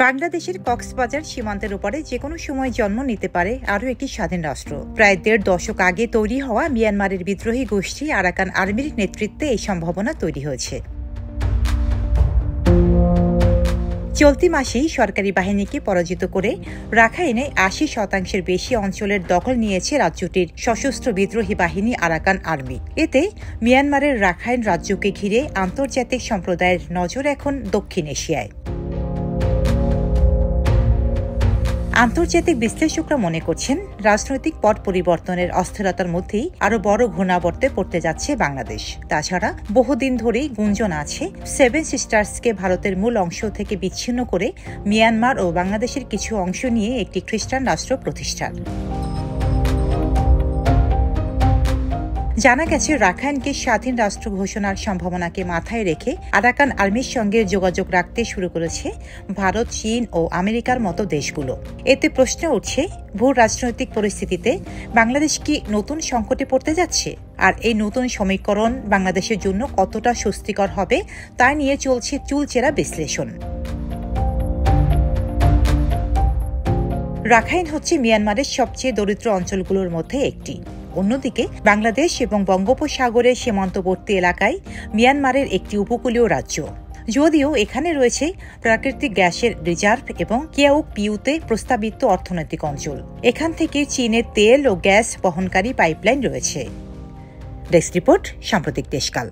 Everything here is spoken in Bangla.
বাংলাদেশের কক্সবাজার সীমান্তের উপরে যেকোনো সময় জন্ম নিতে পারে আরও একটি স্বাধীন রাষ্ট্র। প্রায় ১.৫ দশক আগে তৈরি হওয়া মিয়ানমারের বিদ্রোহী গোষ্ঠী আরাকান আর্মির নেতৃত্বে এই সম্ভাবনা তৈরি হয়েছে। চলতি মাসেই সরকারি বাহিনীকে পরাজিত করে রাখাইনে ৮০% বেশি অঞ্চলের দখল নিয়েছে রাজ্যটির সশস্ত্র বিদ্রোহী বাহিনী আরাকান আর্মি। এতে মিয়ানমারের রাখাইন রাজ্যকে ঘিরে আন্তর্জাতিক সম্প্রদায়ের নজর এখন দক্ষিণ এশিয়ায়। আন্তর্জাতিক বিশ্লেষকরা মনে করছেন, রাজনৈতিক পট পরিবর্তনের অস্থিরতার মধ্যেই আরও বড় ঘূর্ণাবর্তে পড়তে যাচ্ছে বাংলাদেশ। তাছাড়া বহুদিন ধরেই গুঞ্জন আছে, সেভেন সিস্টার্সকে ভারতের মূল অংশ থেকে বিচ্ছিন্ন করে মিয়ানমার ও বাংলাদেশের কিছু অংশ নিয়ে একটি খ্রিস্টান রাষ্ট্র প্রতিষ্ঠার। জানা গেছে, রাখাইনকে স্বাধীন রাষ্ট্র ঘোষণার সম্ভাবনাকে মাথায় রেখে আরাকান আর্মির সঙ্গে যোগাযোগ রাখতে শুরু করেছে ভারত, চীন ও আমেরিকার মতো দেশগুলো। এতে প্রশ্ন উঠছে, ভূ রাজনৈতিক পরিস্থিতিতে বাংলাদেশ কি নতুন সংকটে পড়তে যাচ্ছে? আর এই নতুন সমীকরণ বাংলাদেশের জন্য কতটা স্বস্তিকর হবে তা নিয়ে চলছে চুলচেরা বিশ্লেষণ। রাখাইন হচ্ছে মিয়ানমারের সবচেয়ে দরিদ্র অঞ্চলগুলোর মধ্যে একটি। অন্যদিকে বাংলাদেশ এবং বঙ্গোপসাগরের সীমান্তবর্তী এলাকায় মিয়ানমারের একটি উপকূলীয় রাজ্য। যদিও এখানে রয়েছে প্রাকৃতিক গ্যাসের রিজার্ভ এবং কিয়াউক পিউতে প্রস্তাবিত অর্থনৈতিক অঞ্চল। এখান থেকে চীনের তেল ও গ্যাস বহনকারী পাইপলাইন রয়েছে। ডেস্ক রিপোর্ট, সাম্প্রতিক দেশকাল।